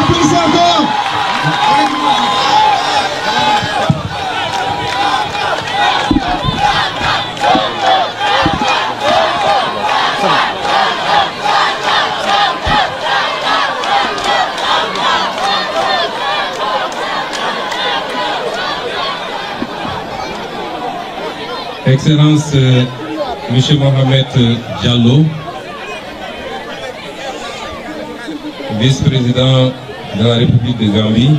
applaudissez encore. Excellence, M. Mohamed Diallo, vice-président de la République de Gambie,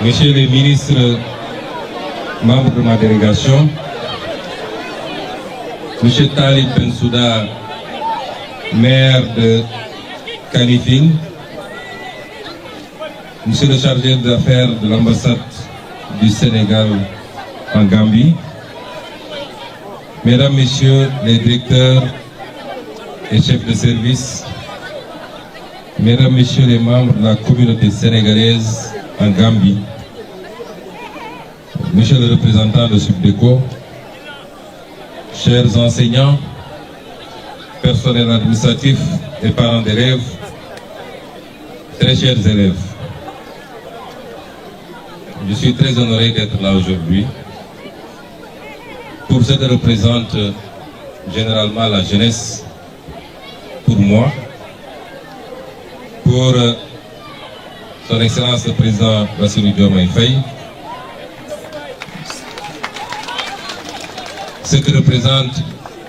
Monsieur le ministre, membre de ma délégation, Monsieur Talib Bensouda, maire de Kanifing, Monsieur le chargé d'affaires de l'ambassade du Sénégal en Gambie, Mesdames, Messieurs les directeurs et chefs de service, Mesdames, Messieurs les membres de la communauté sénégalaise en Gambie, Monsieur le représentant de Subdeco, chers enseignants, personnel administratif et parents d'élèves, très chers élèves, je suis très honoré d'être là aujourd'hui pour ce que représente généralement la jeunesse, pour moi, pour son Excellence le Président Bassirou Diomaye Faye, ce que représente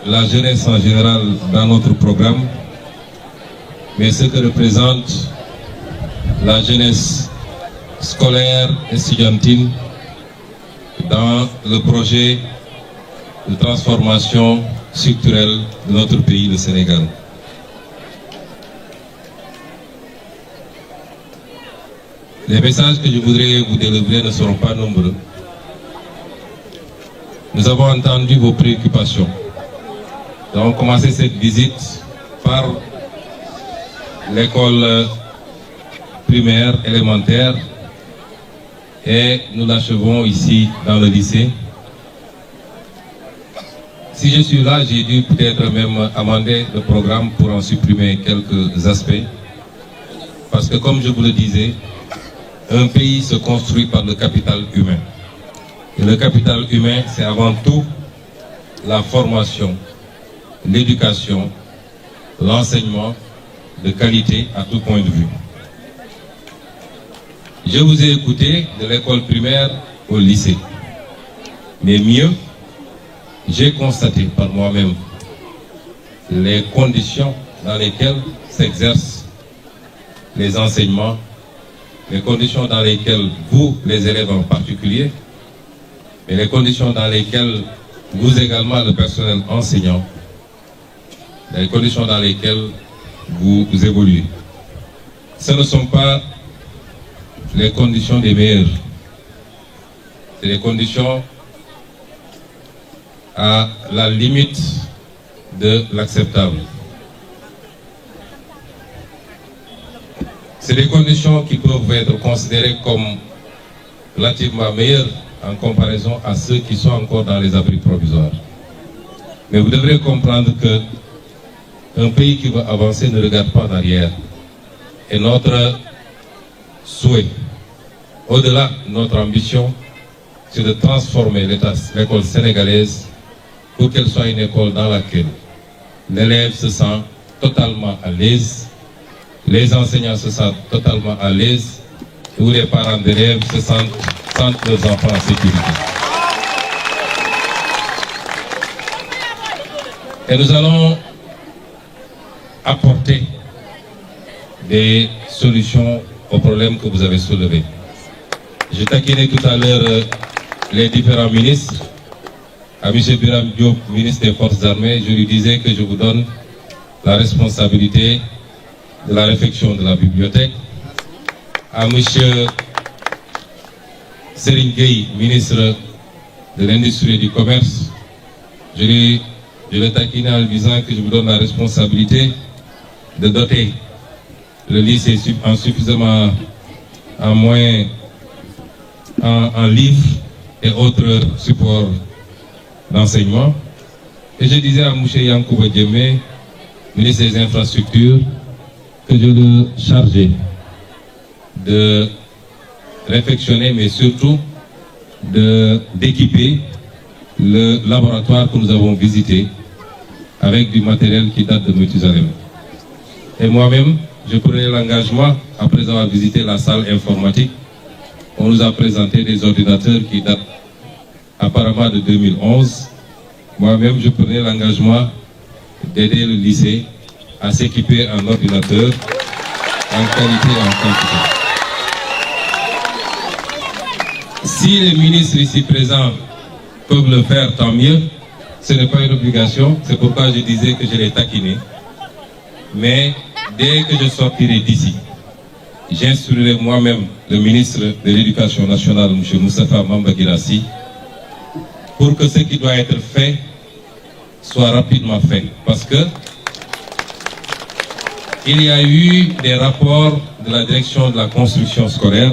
la jeunesse en général dans notre programme, mais ce que représente la jeunesse scolaire et estudiantine dans le projet de transformation structurelle de notre pays, le Sénégal. Les messages que je voudrais vous délivrer ne seront pas nombreux. Nous avons entendu vos préoccupations. Nous avons commencé cette visite par l'école primaire élémentaire et nous l'achevons ici dans le lycée. Si je suis là, j'ai dû peut-être même amender le programme pour en supprimer quelques aspects. Parce que comme je vous le disais, un pays se construit par le capital humain. Et le capital humain, c'est avant tout la formation, l'éducation, l'enseignement de qualité à tout point de vue. Je vous ai écouté de l'école primaire au lycée. Mais mieux, j'ai constaté par moi-même les conditions dans lesquelles s'exercent les enseignements, les conditions dans lesquelles vous, les élèves en particulier, et les conditions dans lesquelles vous également, le personnel enseignant, les conditions dans lesquelles vous évoluez. Ce ne sont pas les conditions des meilleurs, c'est les conditions à la limite de l'acceptable. C'est des conditions qui peuvent être considérées comme relativement meilleures en comparaison à ceux qui sont encore dans les abris provisoires. Mais vous devrez comprendre que un pays qui veut avancer ne regarde pas en arrière. Et notre souhait, au-delà de notre ambition, c'est de transformer l'école sénégalaise pour qu'elle soit une école dans laquelle l'élève se sent totalement à l'aise, les enseignants se sentent totalement à l'aise, et où les parents d'élèves se sentent leurs enfants en sécurité. Et nous allons apporter des solutions aux problèmes que vous avez soulevés. J'ai taquiné tout à l'heure les différents ministres. À M. Biram Diop, ministre des Forces armées, je lui disais que je vous donne la responsabilité de la réfection de la bibliothèque. À M. Serigne Gueye, ministre de l'Industrie et du Commerce, je le taquine en lui disant que je vous donne la responsabilité de doter le lycée en suffisamment en moyens, en livres et autres supports d'enseignement. Et je disais à M. Yankouba Diémé, ministre des Infrastructures, que je le chargeais de réfectionner, mais surtout d'équiper le laboratoire que nous avons visité avec du matériel qui date de Mathusalem. Et moi-même, je prenais l'engagement, après avoir visité la salle informatique, on nous a présenté des ordinateurs qui datent apparemment de 2011. Moi-même, je prenais l'engagement d'aider le lycée à s'équiper en ordinateur en qualité et en quantité. Si les ministres ici présents peuvent le faire, tant mieux. Ce n'est pas une obligation, c'est pourquoi je disais que je les taquinais. Mais dès que je sortirai d'ici, j'instruirai moi-même le ministre de l'Éducation nationale, M. Moustapha Mamba Guirassy, pour que ce qui doit être fait soit rapidement fait. Parce que il y a eu des rapports de la direction de la construction scolaire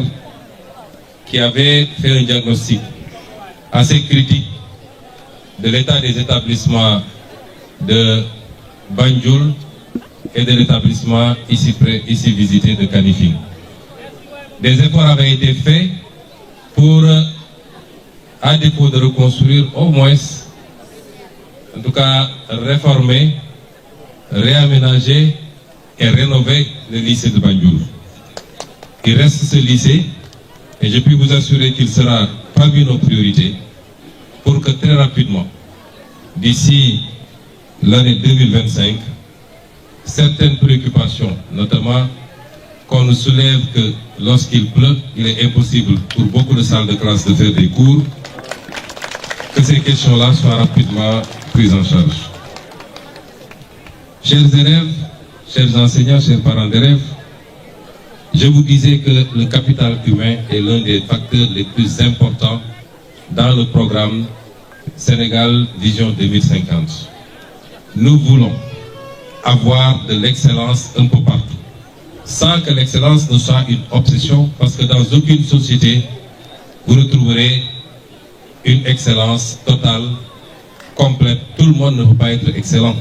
qui avaient fait un diagnostic assez critique de l'état des établissements de Banjul et de l'établissement ici visité de Kanifing. Des efforts avaient été faits pour, à défaut de reconstruire, au moins, en tout cas, réformer, réaménager et rénover le lycée de Banjul. Il reste ce lycée et je puis vous assurer qu'il sera parmi nos priorités pour que très rapidement, d'ici l'année 2025, certaines préoccupations, notamment qu'on nous soulève que lorsqu'il pleut, il est impossible pour beaucoup de salles de classe de faire des cours, que ces questions-là soient rapidement prises en charge. Chers élèves, chers enseignants, chers parents d'élèves, je vous disais que le capital humain est l'un des facteurs les plus importants dans le programme Sénégal Vision 2050. Nous voulons avoir de l'excellence un peu partout, sans que l'excellence ne soit une obsession, parce que dans aucune société, vous retrouverez une excellence totale, complète. Tout le monde ne peut pas être excellent.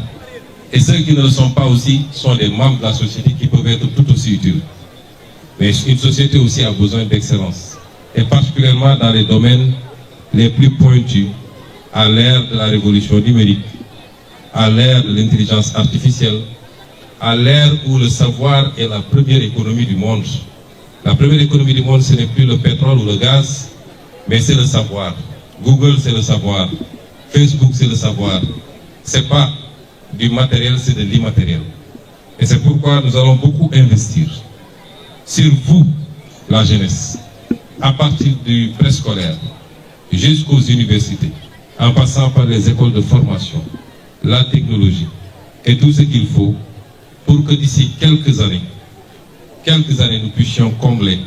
Et ceux qui ne le sont pas aussi sont des membres de la société qui peuvent être tout aussi utiles. Mais une société aussi a besoin d'excellence, et particulièrement dans les domaines les plus pointus, à l'ère de la révolution numérique, à l'ère de l'intelligence artificielle, à l'ère où le savoir est la première économie du monde. La première économie du monde, ce n'est plus le pétrole ou le gaz, mais c'est le savoir. Google, c'est le savoir. Facebook, c'est le savoir. Ce n'est pas du matériel, c'est de l'immatériel. Et c'est pourquoi nous allons beaucoup investir sur vous, la jeunesse, à partir du préscolaire jusqu'aux universités, en passant par les écoles de formation, la technologie et tout ce qu'il faut pour que d'ici quelques années, nous puissions combler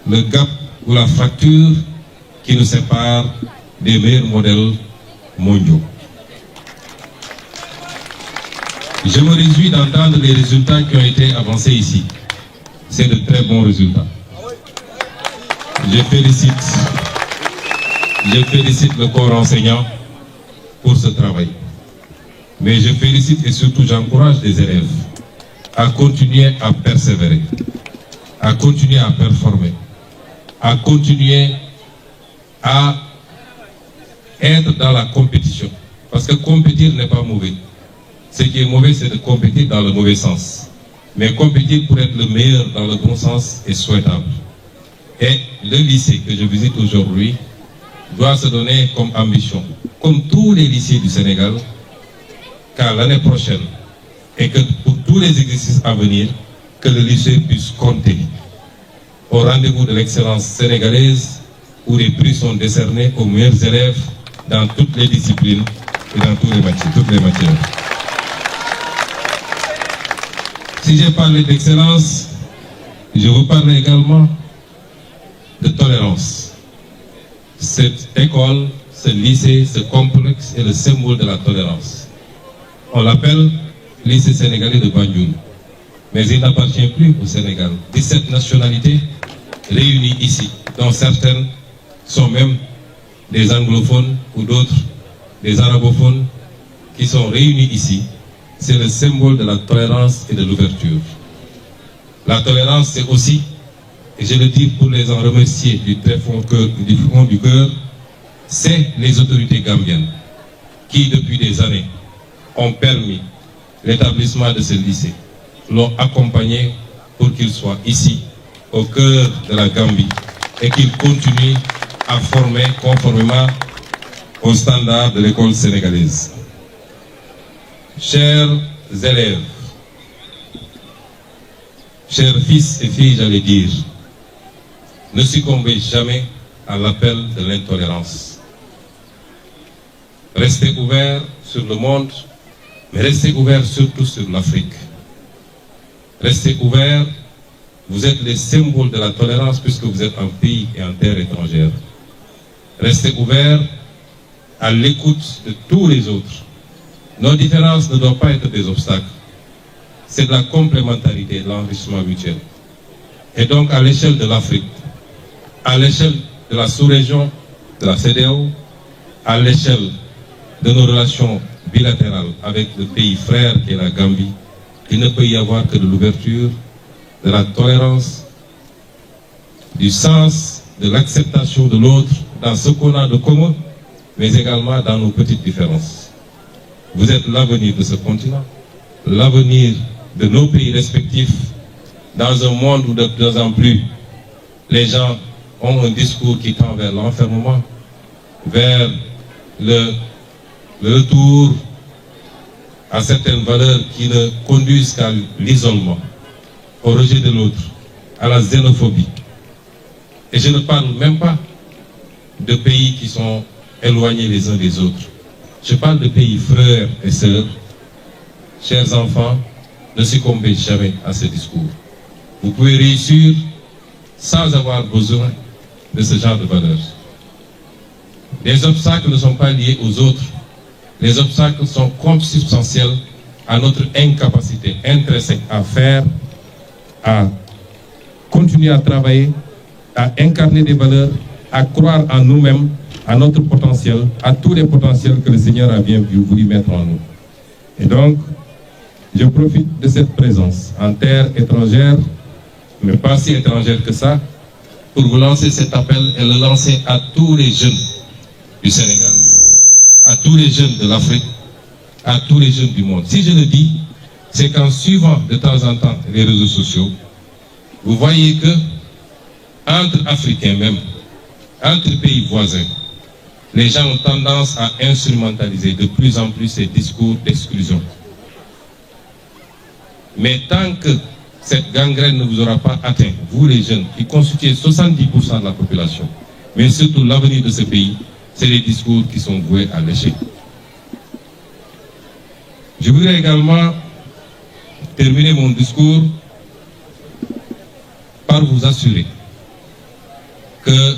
le gap ou la fracture qui nous sépare des meilleurs modèles mondiaux. Je me réjouis d'entendre les résultats qui ont été avancés ici. C'est de très bons résultats. Je félicite le corps enseignant pour ce travail. Mais je félicite et surtout j'encourage les élèves à continuer à persévérer, à continuer à performer, à continuer à être dans la compétition. Parce que compétir n'est pas mauvais. Ce qui est mauvais, c'est de compétir dans le mauvais sens. Mais compétir pour être le meilleur dans le bon sens est souhaitable. Et le lycée que je visite aujourd'hui doit se donner comme ambition, comme tous les lycées du Sénégal, qu'à l'année prochaine, et que pour tous les exercices à venir, que le lycée puisse compter au rendez-vous de l'excellence sénégalaise, où les prix sont décernés aux meilleurs élèves dans toutes les disciplines et dans toutes les matières. Si j'ai parlé d'excellence, je vous parle également de tolérance. Cette école, ce lycée, ce complexe est le symbole de la tolérance. On l'appelle lycée sénégalais de Banjul, mais il n'appartient plus au Sénégal. 17 nationalités réunies ici, dont certaines sont même des anglophones ou d'autres des arabophones qui sont réunis ici. C'est le symbole de la tolérance et de l'ouverture. La tolérance, c'est aussi, et je le dis pour les en remercier du très fond du cœur, c'est les autorités gambiennes qui, depuis des années, ont permis l'établissement de ce lycée, l'ont accompagné pour qu'il soit ici, au cœur de la Gambie, et qu'il continue à former conformément aux standards de l'école sénégalaise. Chers élèves, chers fils et filles, j'allais dire, ne succombez jamais à l'appel de l'intolérance. Restez ouverts sur le monde, mais restez ouverts surtout sur l'Afrique. Restez ouverts, vous êtes les symboles de la tolérance puisque vous êtes un pays et en terre étrangère. Restez ouverts à l'écoute de tous les autres. Nos différences ne doivent pas être des obstacles. C'est de la complémentarité, de l'enrichissement mutuel. Et donc à l'échelle de l'Afrique, à l'échelle de la sous-région, de la CEDEAO, à l'échelle de nos relations bilatérales avec le pays frère qui est la Gambie, il ne peut y avoir que de l'ouverture, de la tolérance, du sens, de l'acceptation de l'autre dans ce qu'on a de commun, mais également dans nos petites différences. Vous êtes l'avenir de ce continent, l'avenir de nos pays respectifs, dans un monde où de plus en plus les gens ont un discours qui tend vers l'enfermement, vers le retour à certaines valeurs qui ne conduisent qu'à l'isolement, au rejet de l'autre, à la xénophobie. Et je ne parle même pas de pays qui sont éloignés les uns des autres. Je parle de pays frères et sœurs. Chers enfants, ne succombez jamais à ce discours. Vous pouvez réussir sans avoir besoin de ce genre de valeurs. Les obstacles ne sont pas liés aux autres. Les obstacles sont consubstantiels à notre incapacité intrinsèque à faire, à continuer à travailler, à incarner des valeurs, à croire en nous-mêmes, à notre potentiel, à tous les potentiels que le Seigneur a bien voulu mettre en nous. Et donc, je profite de cette présence en terre étrangère, mais pas si étrangère que ça, pour vous lancer cet appel et le lancer à tous les jeunes du Sénégal, à tous les jeunes de l'Afrique, à tous les jeunes du monde. Si je le dis, c'est qu'en suivant de temps en temps les réseaux sociaux, vous voyez que entre Africains même, entre pays voisins, les gens ont tendance à instrumentaliser de plus en plus ces discours d'exclusion. Mais tant que cette gangrène ne vous aura pas atteint, vous les jeunes, qui constituez 70% de la population, mais surtout l'avenir de ce pays, c'est les discours qui sont voués à l'échec. Je voudrais également terminer mon discours par vous assurer que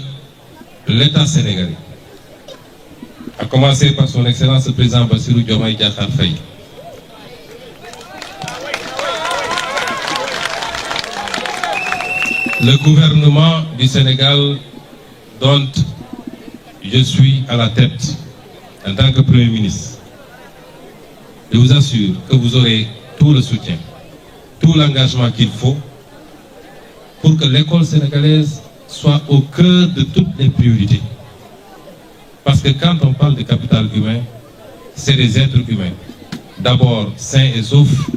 l'État sénégalais, à commencer par son Excellence le Président Bassirou Diomaye Diakhar Faye, le gouvernement du Sénégal dont je suis à la tête en tant que Premier ministre, je vous assure que vous aurez tout le soutien, tout l'engagement qu'il faut pour que l'école sénégalaise soit au cœur de toutes les priorités. Parce que quand on parle de capital humain, c'est des êtres humains. D'abord sains et saufs,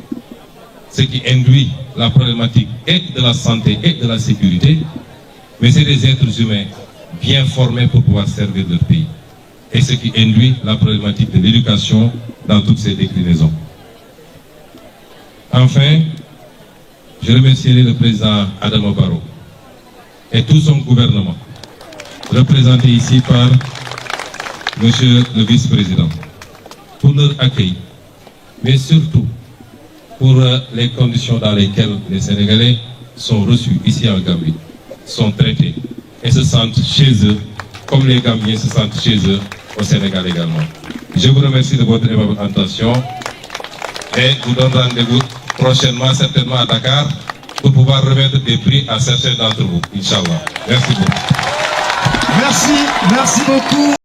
ce qui induit la problématique et de la santé et de la sécurité, mais c'est des êtres humains bien formés pour pouvoir servir leur pays. Et ce qui induit la problématique de l'éducation dans toutes ses déclinaisons. Enfin, je remercierai le président Adama Barrow et tout son gouvernement, représenté ici par monsieur le vice-président, pour leur accueil, mais surtout pour les conditions dans lesquelles les Sénégalais sont reçus ici en Gambie, sont traités et se sentent chez eux, comme les Gambiens se sentent chez eux au Sénégal également. Je vous remercie de votre aimable attention et vous donne rendez-vous prochainement, certainement à Dakar, pour pouvoir remettre des prix à certains d'entre vous, Inch'Allah. Merci beaucoup. Merci beaucoup.